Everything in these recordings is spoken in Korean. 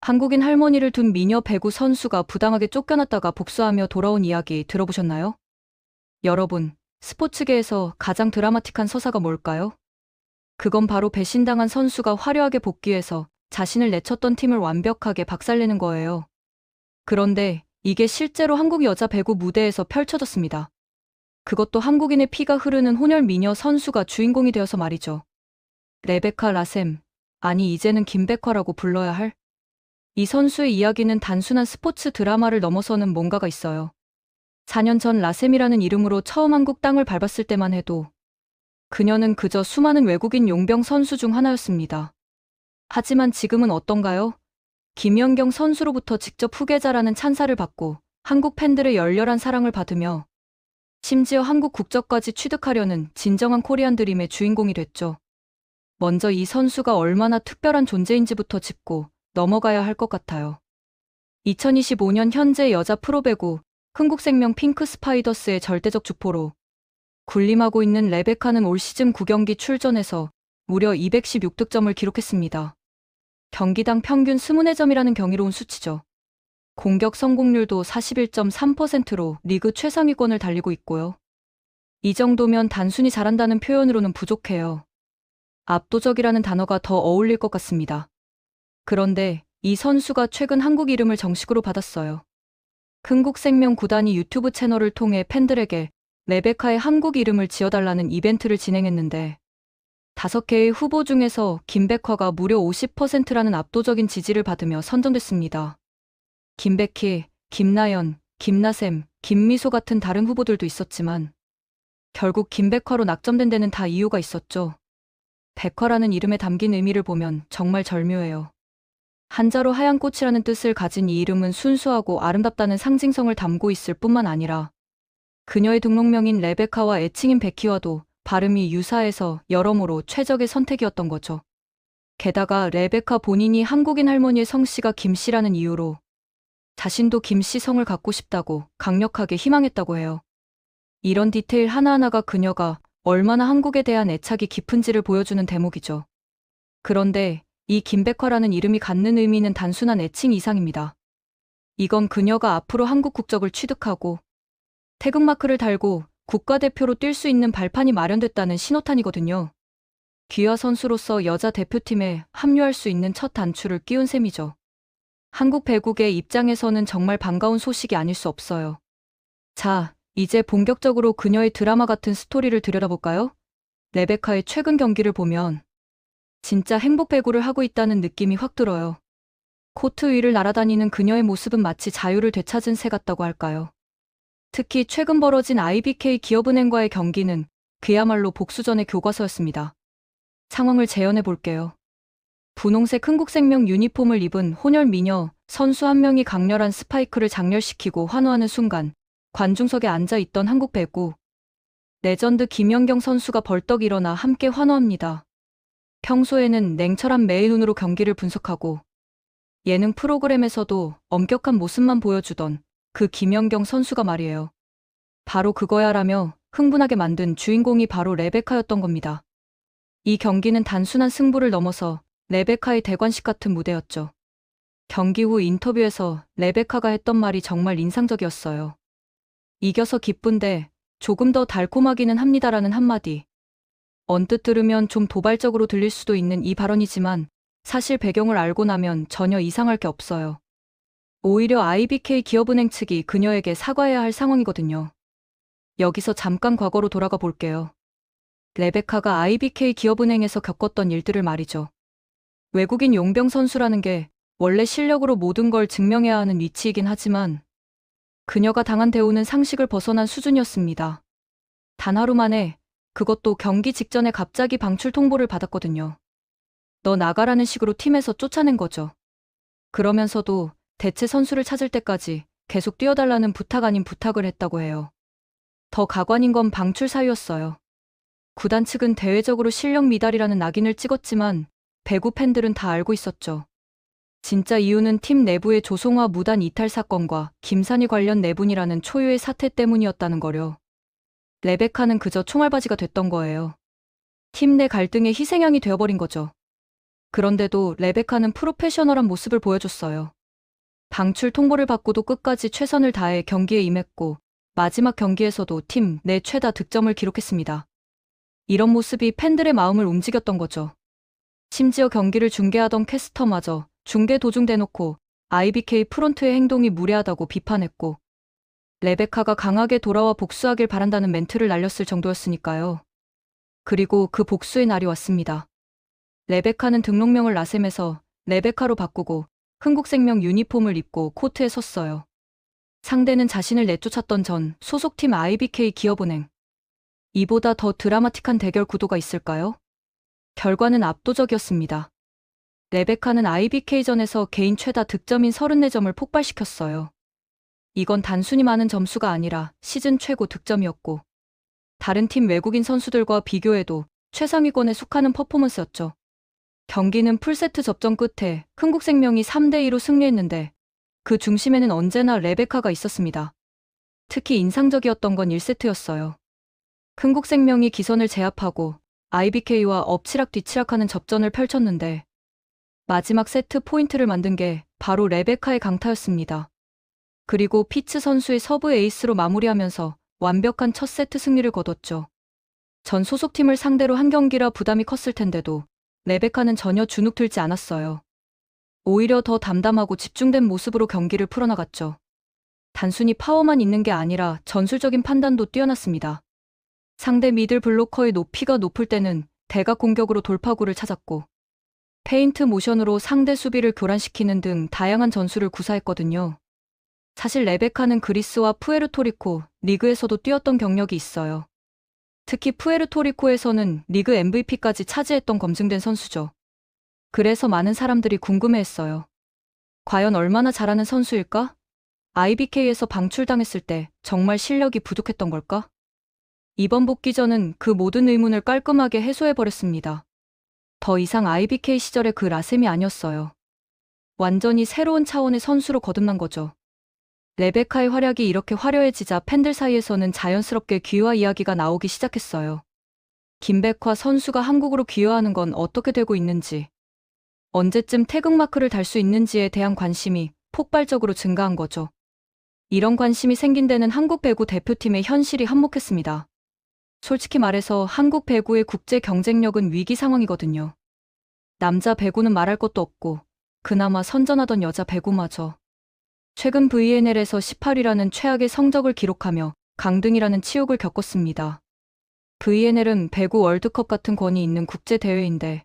한국인 할머니를 둔 미녀 배구 선수가 부당하게 쫓겨났다가 복수하며 돌아온 이야기 들어보셨나요? 여러분, 스포츠계에서 가장 드라마틱한 서사가 뭘까요? 그건 바로 배신당한 선수가 화려하게 복귀해서 자신을 내쳤던 팀을 완벽하게 박살내는 거예요. 그런데 이게 실제로 한국 여자 배구 무대에서 펼쳐졌습니다. 그것도 한국인의 피가 흐르는 혼혈 미녀 선수가 주인공이 되어서 말이죠. 레베카 라셈, 아니 이제는 김백화라고 불러야 할? 이 선수의 이야기는 단순한 스포츠 드라마를 넘어서는 뭔가가 있어요. 4년 전 라셈이라는 이름으로 처음 한국 땅을 밟았을 때만 해도 그녀는 그저 수많은 외국인 용병 선수 중 하나였습니다. 하지만 지금은 어떤가요? 김연경 선수로부터 직접 후계자라는 찬사를 받고 한국 팬들의 열렬한 사랑을 받으며 심지어 한국 국적까지 취득하려는 진정한 코리안 드림의 주인공이 됐죠. 먼저 이 선수가 얼마나 특별한 존재인지부터 짚고 넘어가야 할 것 같아요. 2025년 현재 여자 프로배구 흥국생명 핑크 스파이더스의 절대적 주포로 군림하고 있는 레베카는 올 시즌 9경기 출전에서 무려 216득점을 기록했습니다. 경기당 평균 20회점이라는 경이로운 수치죠. 공격 성공률도 41.3%로 리그 최상위권을 달리고 있고요. 이 정도면 단순히 잘한다는 표현으로는 부족해요. 압도적이라는 단어가 더 어울릴 것 같습니다. 그런데 이 선수가 최근 한국 이름을 정식으로 받았어요. 흥국생명 구단이 유튜브 채널을 통해 팬들에게 레베카의 한국 이름을 지어달라는 이벤트를 진행했는데 5개의 후보 중에서 김백화가 무려 50%라는 압도적인 지지를 받으며 선정됐습니다. 김백희, 김나연, 김나샘, 김미소 같은 다른 후보들도 있었지만 결국 김백화로 낙점된 데는 다 이유가 있었죠. 백화라는 이름에 담긴 의미를 보면 정말 절묘해요. 한자로 하얀 꽃이라는 뜻을 가진 이 이름은 순수하고 아름답다는 상징성을 담고 있을 뿐만 아니라 그녀의 등록명인 레베카와 애칭인 베키와도 발음이 유사해서 여러모로 최적의 선택이었던 거죠. 게다가 레베카 본인이 한국인 할머니의 성씨가 김씨라는 이유로 자신도 김씨 성을 갖고 싶다고 강력하게 희망했다고 해요. 이런 디테일 하나하나가 그녀가 얼마나 한국에 대한 애착이 깊은지를 보여주는 대목이죠. 그런데 이 김백화라는 이름이 갖는 의미는 단순한 애칭 이상입니다. 이건 그녀가 앞으로 한국 국적을 취득하고 태극마크를 달고 국가대표로 뛸 수 있는 발판이 마련됐다는 신호탄이거든요. 귀화 선수로서 여자 대표팀에 합류할 수 있는 첫 단추를 끼운 셈이죠. 한국 배구계 입장에서는 정말 반가운 소식이 아닐 수 없어요. 자, 이제 본격적으로 그녀의 드라마 같은 스토리를 들여다볼까요? 레베카의 최근 경기를 보면 진짜 행복 배구를 하고 있다는 느낌이 확 들어요. 코트 위를 날아다니는 그녀의 모습은 마치 자유를 되찾은 새 같다고 할까요? 특히 최근 벌어진 IBK 기업은행과의 경기는 그야말로 복수전의 교과서였습니다. 상황을 재현해 볼게요. 분홍색 흥국생명 유니폼을 입은 혼혈 미녀 선수 한 명이 강렬한 스파이크를 장렬시키고 환호하는 순간 관중석에 앉아있던 한국 배구 레전드 김연경 선수가 벌떡 일어나 함께 환호합니다. 평소에는 냉철한 매의 눈으로 경기를 분석하고 예능 프로그램에서도 엄격한 모습만 보여주던 그 김연경 선수가 말이에요. 바로 그거야라며 흥분하게 만든 주인공이 바로 레베카였던 겁니다. 이 경기는 단순한 승부를 넘어서 레베카의 대관식 같은 무대였죠. 경기 후 인터뷰에서 레베카가 했던 말이 정말 인상적이었어요. 이겨서 기쁜데 조금 더 달콤하기는 합니다라는 한마디. 언뜻 들으면 좀 도발적으로 들릴 수도 있는 이 발언이지만 사실 배경을 알고 나면 전혀 이상할 게 없어요. 오히려 IBK 기업은행 측이 그녀에게 사과해야 할 상황이거든요. 여기서 잠깐 과거로 돌아가 볼게요. 레베카가 IBK 기업은행에서 겪었던 일들을 말이죠. 외국인 용병 선수라는 게 원래 실력으로 모든 걸 증명해야 하는 위치이긴 하지만 그녀가 당한 대우는 상식을 벗어난 수준이었습니다. 단 하루 만에 그것도 경기 직전에 갑자기 방출 통보를 받았거든요. 너 나가라는 식으로 팀에서 쫓아낸 거죠. 그러면서도 대체 선수를 찾을 때까지 계속 뛰어달라는 부탁 아닌 부탁을 했다고 해요. 더 가관인 건 방출 사유였어요. 구단 측은 대외적으로 실력 미달이라는 낙인을 찍었지만 배구 팬들은 다 알고 있었죠. 진짜 이유는 팀 내부의 조성화 무단 이탈 사건과 김산희 관련 내분이라는 초유의 사태 때문이었다는 거려. 레베카는 그저 총알바지가 됐던 거예요. 팀 내 갈등의 희생양이 되어버린 거죠. 그런데도 레베카는 프로페셔널한 모습을 보여줬어요. 방출 통보를 받고도 끝까지 최선을 다해 경기에 임했고 마지막 경기에서도 팀 내 최다 득점을 기록했습니다. 이런 모습이 팬들의 마음을 움직였던 거죠. 심지어 경기를 중계하던 캐스터마저 중계 도중 대놓고 IBK 프론트의 행동이 무례하다고 비판했고 레베카가 강하게 돌아와 복수하길 바란다는 멘트를 날렸을 정도였으니까요. 그리고 그 복수의 날이 왔습니다. 레베카는 등록명을 라셈에서 레베카로 바꾸고 흥국생명 유니폼을 입고 코트에 섰어요. 상대는 자신을 내쫓았던 전 소속팀 IBK 기업은행. 이보다 더 드라마틱한 대결 구도가 있을까요? 결과는 압도적이었습니다. 레베카는 IBK전에서 개인 최다 득점인 34점을 폭발시켰어요. 이건 단순히 많은 점수가 아니라 시즌 최고 득점이었고 다른 팀 외국인 선수들과 비교해도 최상위권에 속하는 퍼포먼스였죠. 경기는 풀세트 접전 끝에 흥국생명이 3대2로 승리했는데 그 중심에는 언제나 레베카가 있었습니다. 특히 인상적이었던 건 1세트였어요. 흥국생명이 기선을 제압하고 IBK와 엎치락 뒤치락하는 접전을 펼쳤는데 마지막 세트 포인트를 만든 게 바로 레베카의 강타였습니다. 그리고 피츠 선수의 서브 에이스로 마무리하면서 완벽한 첫 세트 승리를 거뒀죠. 전 소속팀을 상대로 한 경기라 부담이 컸을 텐데도 레베카는 전혀 주눅 들지 않았어요. 오히려 더 담담하고 집중된 모습으로 경기를 풀어나갔죠. 단순히 파워만 있는 게 아니라 전술적인 판단도 뛰어났습니다. 상대 미들 블로커의 높이가 높을 때는 대각 공격으로 돌파구를 찾았고 페인트 모션으로 상대 수비를 교란시키는 등 다양한 전술을 구사했거든요. 사실 레베카는 그리스와 푸에르토리코 리그에서도 뛰었던 경력이 있어요. 특히 푸에르토리코에서는 리그 MVP까지 차지했던 검증된 선수죠. 그래서 많은 사람들이 궁금해했어요. 과연 얼마나 잘하는 선수일까? IBK에서 방출당했을 때 정말 실력이 부족했던 걸까? 이번 복귀전은 그 모든 의문을 깔끔하게 해소해버렸습니다. 더 이상 IBK 시절의 그 라셈이 아니었어요. 완전히 새로운 차원의 선수로 거듭난 거죠. 레베카의 활약이 이렇게 화려해지자 팬들 사이에서는 자연스럽게 귀화 이야기가 나오기 시작했어요. 김백화 선수가 한국으로 귀화하는 건 어떻게 되고 있는지, 언제쯤 태극마크를 달 수 있는지에 대한 관심이 폭발적으로 증가한 거죠. 이런 관심이 생긴 데는 한국 배구 대표팀의 현실이 한몫했습니다. 솔직히 말해서 한국 배구의 국제 경쟁력은 위기 상황이거든요. 남자 배구는 말할 것도 없고 그나마 선전하던 여자 배구마저 최근 VNL에서 18위라는 최악의 성적을 기록하며 강등이라는 치욕을 겪었습니다. VNL은 배구 월드컵 같은 권위 있는 국제대회인데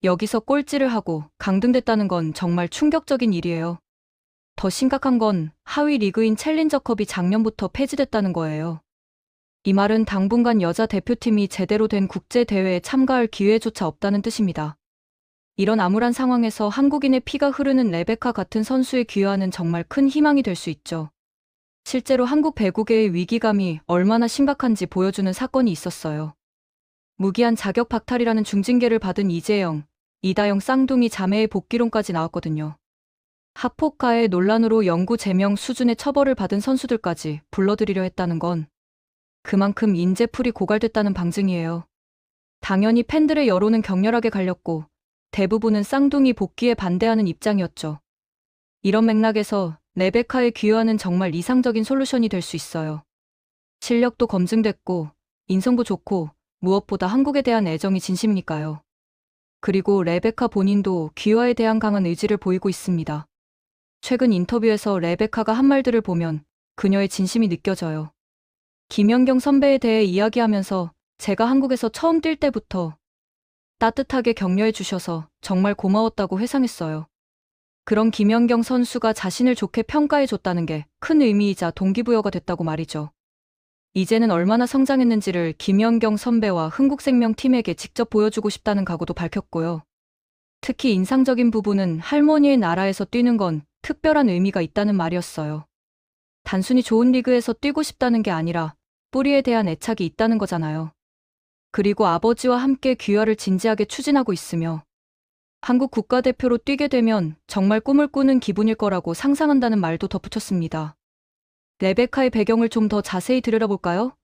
여기서 꼴찌를 하고 강등됐다는 건 정말 충격적인 일이에요. 더 심각한 건 하위 리그인 챌린저컵이 작년부터 폐지됐다는 거예요. 이 말은 당분간 여자 대표팀이 제대로 된 국제대회에 참가할 기회조차 없다는 뜻입니다. 이런 암울한 상황에서 한국인의 피가 흐르는 레베카 같은 선수의 귀화는 정말 큰 희망이 될 수 있죠. 실제로 한국 배구계의 위기감이 얼마나 심각한지 보여주는 사건이 있었어요. 무기한 자격 박탈이라는 중징계를 받은 이재영, 이다영 쌍둥이 자매의 복귀론까지 나왔거든요. 학폭가해 논란으로 영구 제명 수준의 처벌을 받은 선수들까지 불러들이려 했다는 건 그만큼 인재풀이 고갈됐다는 방증이에요. 당연히 팬들의 여론은 격렬하게 갈렸고 대부분은 쌍둥이 복귀에 반대하는 입장이었죠. 이런 맥락에서 레베카의 귀화는 정말 이상적인 솔루션이 될 수 있어요. 실력도 검증됐고 인성도 좋고 무엇보다 한국에 대한 애정이 진심이니까요. 그리고 레베카 본인도 귀화에 대한 강한 의지를 보이고 있습니다. 최근 인터뷰에서 레베카가 한 말들을 보면 그녀의 진심이 느껴져요. 김연경 선배에 대해 이야기하면서 제가 한국에서 처음 뛸 때부터 따뜻하게 격려해 주셔서 정말 고마웠다고 회상했어요. 그런 김연경 선수가 자신을 좋게 평가해 줬다는 게 큰 의미이자 동기부여가 됐다고 말이죠. 이제는 얼마나 성장했는지를 김연경 선배와 흥국생명 팀에게 직접 보여주고 싶다는 각오도 밝혔고요. 특히 인상적인 부분은 할머니의 나라에서 뛰는 건 특별한 의미가 있다는 말이었어요. 단순히 좋은 리그에서 뛰고 싶다는 게 아니라 뿌리에 대한 애착이 있다는 거잖아요. 그리고 아버지와 함께 귀화를 진지하게 추진하고 있으며 한국 국가대표로 뛰게 되면 정말 꿈을 꾸는 기분일 거라고 상상한다는 말도 덧붙였습니다. 레베카의 배경을 좀 더 자세히 들여다볼까요?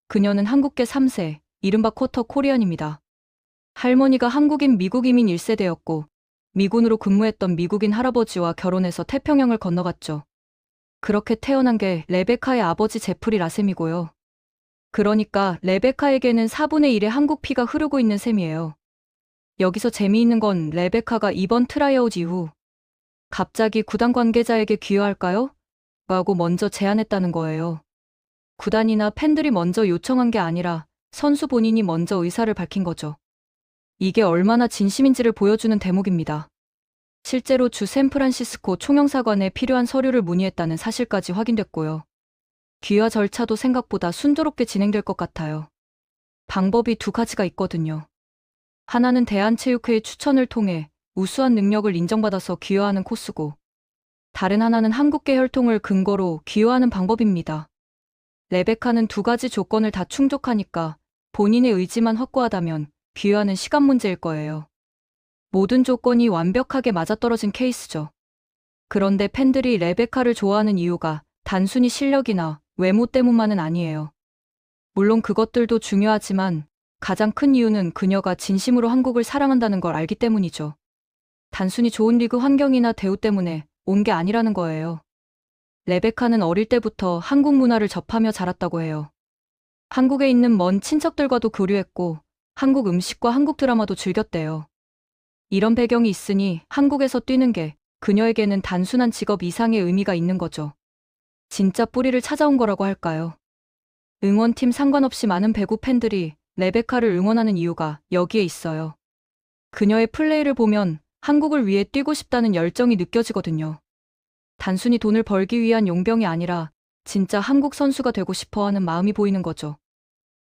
그녀는 한국계 3세, 이른바 쿼터 코리안입니다. 할머니가 한국인 미국 이민 1세대였고 미군으로 근무했던 미국인 할아버지와 결혼해서 태평양을 건너갔죠. 그렇게 태어난 게 레베카의 아버지 제프리 라셈이고요. 그러니까 레베카에게는 4분의 1의 한국 피가 흐르고 있는 셈이에요. 여기서 재미있는 건 레베카가 이번 트라이아웃 이후 갑자기 구단 관계자에게 귀화할까요? 라고 먼저 제안했다는 거예요. 구단이나 팬들이 먼저 요청한 게 아니라 선수 본인이 먼저 의사를 밝힌 거죠. 이게 얼마나 진심인지를 보여주는 대목입니다. 실제로 주 샌프란시스코 총영사관에 필요한 서류를 문의했다는 사실까지 확인됐고요. 귀화 절차도 생각보다 순조롭게 진행될 것 같아요. 방법이 두 가지가 있거든요. 하나는 대한체육회의 추천을 통해 우수한 능력을 인정받아서 귀화하는 코스고, 다른 하나는 한국계 혈통을 근거로 귀화하는 방법입니다. 레베카는 두 가지 조건을 다 충족하니까 본인의 의지만 확고하다면 귀화는 시간 문제일 거예요. 모든 조건이 완벽하게 맞아떨어진 케이스죠. 그런데 팬들이 레베카를 좋아하는 이유가 단순히 실력이나 외모 때문만은 아니에요. 물론 그것들도 중요하지만 가장 큰 이유는 그녀가 진심으로 한국을 사랑한다는 걸 알기 때문이죠. 단순히 좋은 리그 환경이나 대우 때문에 온 게 아니라는 거예요. 레베카는 어릴 때부터 한국 문화를 접하며 자랐다고 해요. 한국에 있는 먼 친척들과도 교류했고 한국 음식과 한국 드라마도 즐겼대요. 이런 배경이 있으니 한국에서 뛰는 게 그녀에게는 단순한 직업 이상의 의미가 있는 거죠. 진짜 뿌리를 찾아온 거라고 할까요? 응원팀 상관없이 많은 배구 팬들이 레베카를 응원하는 이유가 여기에 있어요. 그녀의 플레이를 보면 한국을 위해 뛰고 싶다는 열정이 느껴지거든요. 단순히 돈을 벌기 위한 용병이 아니라 진짜 한국 선수가 되고 싶어 하는 마음이 보이는 거죠.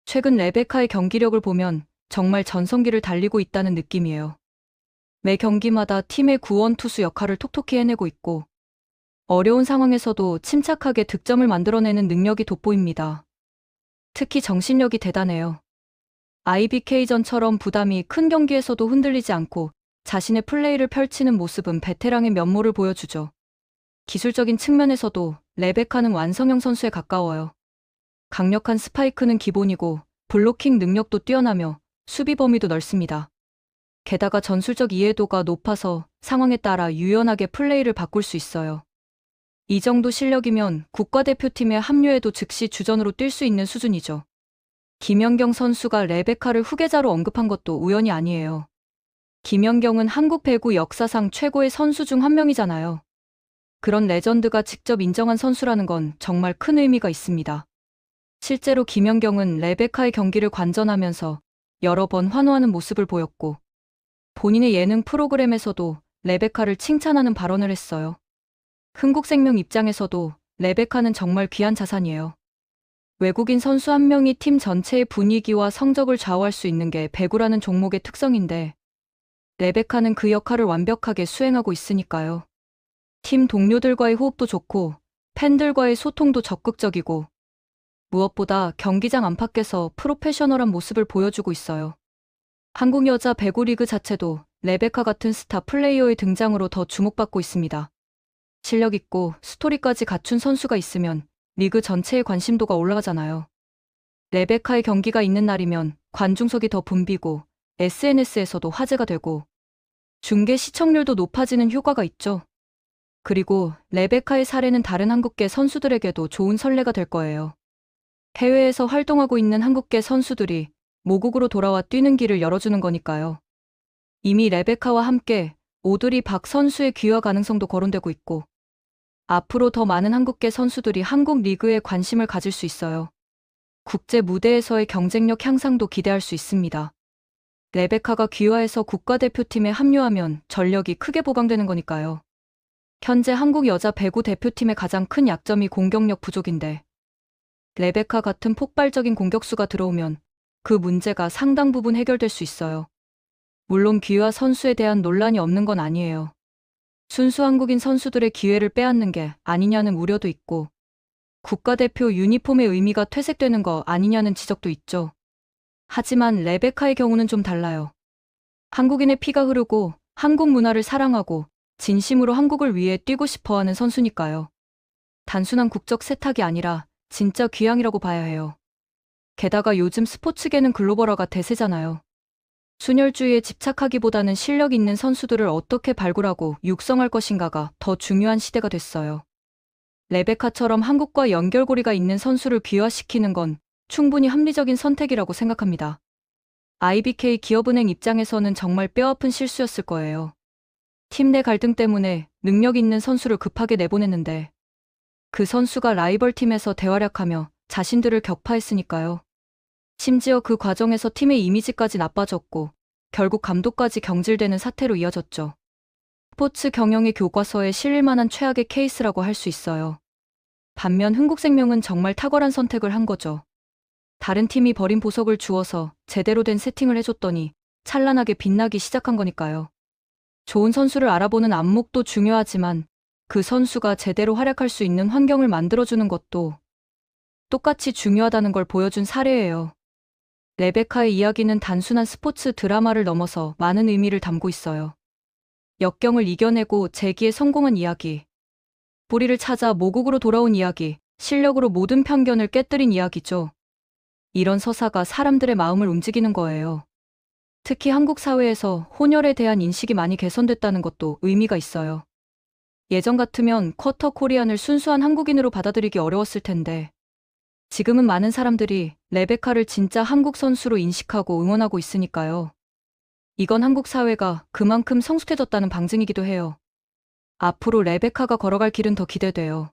최근 레베카의 경기력을 보면 정말 전성기를 달리고 있다는 느낌이에요. 매 경기마다 팀의 구원 투수 역할을 톡톡히 해내고 있고 어려운 상황에서도 침착하게 득점을 만들어내는 능력이 돋보입니다. 특히 정신력이 대단해요. IBK전처럼 부담이 큰 경기에서도 흔들리지 않고 자신의 플레이를 펼치는 모습은 베테랑의 면모를 보여주죠. 기술적인 측면에서도 레베카는 완성형 선수에 가까워요. 강력한 스파이크는 기본이고 블로킹 능력도 뛰어나며 수비 범위도 넓습니다. 게다가 전술적 이해도가 높아서 상황에 따라 유연하게 플레이를 바꿀 수 있어요. 이 정도 실력이면 국가대표팀에 합류해도 즉시 주전으로 뛸 수 있는 수준이죠. 김연경 선수가 레베카를 후계자로 언급한 것도 우연이 아니에요. 김연경은 한국 배구 역사상 최고의 선수 중 한 명이잖아요. 그런 레전드가 직접 인정한 선수라는 건 정말 큰 의미가 있습니다. 실제로 김연경은 레베카의 경기를 관전하면서 여러 번 환호하는 모습을 보였고 본인의 예능 프로그램에서도 레베카를 칭찬하는 발언을 했어요. 흥국생명 입장에서도 레베카는 정말 귀한 자산이에요. 외국인 선수 한 명이 팀 전체의 분위기와 성적을 좌우할 수 있는 게 배구라는 종목의 특성인데 레베카는 그 역할을 완벽하게 수행하고 있으니까요. 팀 동료들과의 호흡도 좋고 팬들과의 소통도 적극적이고 무엇보다 경기장 안팎에서 프로페셔널한 모습을 보여주고 있어요. 한국 여자 배구 리그 자체도 레베카 같은 스타 플레이어의 등장으로 더 주목받고 있습니다. 실력 있고 스토리까지 갖춘 선수가 있으면 리그 전체의 관심도가 올라가잖아요. 레베카의 경기가 있는 날이면 관중석이 더 붐비고 SNS에서도 화제가 되고 중계 시청률도 높아지는 효과가 있죠. 그리고 레베카의 사례는 다른 한국계 선수들에게도 좋은 선례가 될 거예요. 해외에서 활동하고 있는 한국계 선수들이 모국으로 돌아와 뛰는 길을 열어주는 거니까요. 이미 레베카와 함께 오드리 박 선수의 귀화 가능성도 거론되고 있고 앞으로 더 많은 한국계 선수들이 한국 리그에 관심을 가질 수 있어요. 국제 무대에서의 경쟁력 향상도 기대할 수 있습니다. 레베카가 귀화해서 국가대표팀에 합류하면 전력이 크게 보강되는 거니까요. 현재 한국 여자 배구 대표팀의 가장 큰 약점이 공격력 부족인데 레베카 같은 폭발적인 공격수가 들어오면 그 문제가 상당 부분 해결될 수 있어요. 물론 귀화 선수에 대한 논란이 없는 건 아니에요. 순수 한국인 선수들의 기회를 빼앗는 게 아니냐는 우려도 있고 국가대표 유니폼의 의미가 퇴색되는 거 아니냐는 지적도 있죠. 하지만 레베카의 경우는 좀 달라요. 한국인의 피가 흐르고 한국 문화를 사랑하고 진심으로 한국을 위해 뛰고 싶어하는 선수니까요. 단순한 국적 세탁이 아니라 진짜 귀향이라고 봐야 해요. 게다가 요즘 스포츠계는 글로벌화가 대세잖아요. 순혈주의에 집착하기보다는 실력 있는 선수들을 어떻게 발굴하고 육성할 것인가가 더 중요한 시대가 됐어요. 레베카처럼 한국과 연결고리가 있는 선수를 귀화시키는 건 충분히 합리적인 선택이라고 생각합니다. IBK 기업은행 입장에서는 정말 뼈아픈 실수였을 거예요. 팀 내 갈등 때문에 능력 있는 선수를 급하게 내보냈는데 그 선수가 라이벌 팀에서 대활약하며 자신들을 격파했으니까요. 심지어 그 과정에서 팀의 이미지까지 나빠졌고 결국 감독까지 경질되는 사태로 이어졌죠. 스포츠 경영의 교과서에 실릴 만한 최악의 케이스라고 할 수 있어요. 반면 흥국생명은 정말 탁월한 선택을 한 거죠. 다른 팀이 버린 보석을 주워서 제대로 된 세팅을 해줬더니 찬란하게 빛나기 시작한 거니까요. 좋은 선수를 알아보는 안목도 중요하지만 그 선수가 제대로 활약할 수 있는 환경을 만들어주는 것도 똑같이 중요하다는 걸 보여준 사례예요. 레베카의 이야기는 단순한 스포츠 드라마를 넘어서 많은 의미를 담고 있어요. 역경을 이겨내고 재기에 성공한 이야기, 뿌리를 찾아 모국으로 돌아온 이야기, 실력으로 모든 편견을 깨뜨린 이야기죠. 이런 서사가 사람들의 마음을 움직이는 거예요. 특히 한국 사회에서 혼혈에 대한 인식이 많이 개선됐다는 것도 의미가 있어요. 예전 같으면 쿼터 코리안을 순수한 한국인으로 받아들이기 어려웠을 텐데 지금은 많은 사람들이 레베카를 진짜 한국 선수로 인식하고 응원하고 있으니까요. 이건 한국 사회가 그만큼 성숙해졌다는 방증이기도 해요. 앞으로 레베카가 걸어갈 길은 더 기대돼요.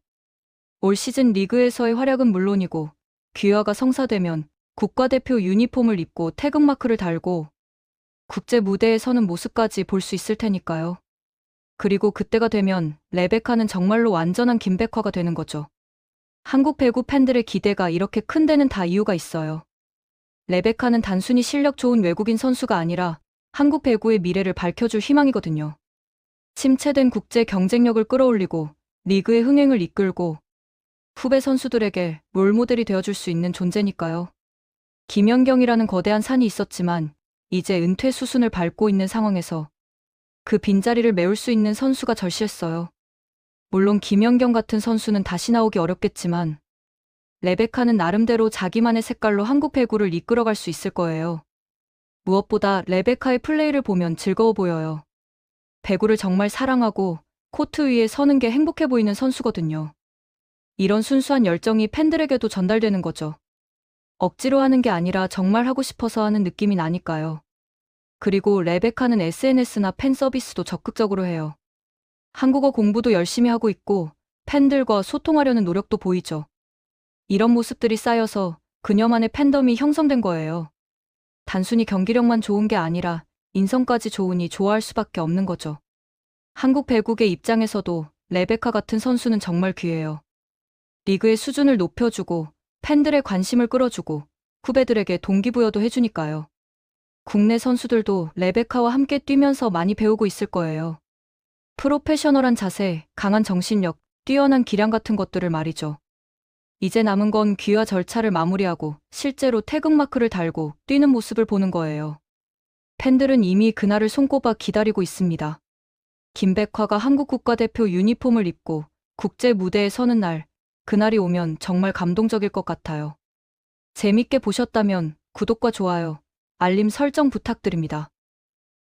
올 시즌 리그에서의 활약은 물론이고 귀화가 성사되면 국가대표 유니폼을 입고 태극마크를 달고 국제 무대에 서는 모습까지 볼 수 있을 테니까요. 그리고 그때가 되면 레베카는 정말로 완전한 김백화가 되는 거죠. 한국 배구 팬들의 기대가 이렇게 큰 데는 다 이유가 있어요. 레베카는 단순히 실력 좋은 외국인 선수가 아니라 한국 배구의 미래를 밝혀줄 희망이거든요. 침체된 국제 경쟁력을 끌어올리고 리그의 흥행을 이끌고 후배 선수들에게 롤모델이 되어줄 수 있는 존재니까요. 김연경이라는 거대한 산이 있었지만 이제 은퇴 수순을 밟고 있는 상황에서 그 빈자리를 메울 수 있는 선수가 절실했어요. 물론 김연경 같은 선수는 다시 나오기 어렵겠지만 레베카는 나름대로 자기만의 색깔로 한국 배구를 이끌어갈 수 있을 거예요. 무엇보다 레베카의 플레이를 보면 즐거워 보여요. 배구를 정말 사랑하고 코트 위에 서는 게 행복해 보이는 선수거든요. 이런 순수한 열정이 팬들에게도 전달되는 거죠. 억지로 하는 게 아니라 정말 하고 싶어서 하는 느낌이 나니까요. 그리고 레베카는 SNS나 팬 서비스도 적극적으로 해요. 한국어 공부도 열심히 하고 있고 팬들과 소통하려는 노력도 보이죠. 이런 모습들이 쌓여서 그녀만의 팬덤이 형성된 거예요. 단순히 경기력만 좋은 게 아니라 인성까지 좋으니 좋아할 수밖에 없는 거죠. 한국 배구의 입장에서도 레베카 같은 선수는 정말 귀해요. 리그의 수준을 높여주고 팬들의 관심을 끌어주고 후배들에게 동기부여도 해주니까요. 국내 선수들도 레베카와 함께 뛰면서 많이 배우고 있을 거예요. 프로페셔널한 자세, 강한 정신력, 뛰어난 기량 같은 것들을 말이죠. 이제 남은 건 귀화 절차를 마무리하고 실제로 태극마크를 달고 뛰는 모습을 보는 거예요. 팬들은 이미 그날을 손꼽아 기다리고 있습니다. 김백화가 한국 국가대표 유니폼을 입고 국제 무대에 서는 날, 그날이 오면 정말 감동적일 것 같아요. 재밌게 보셨다면 구독과 좋아요, 알림 설정 부탁드립니다.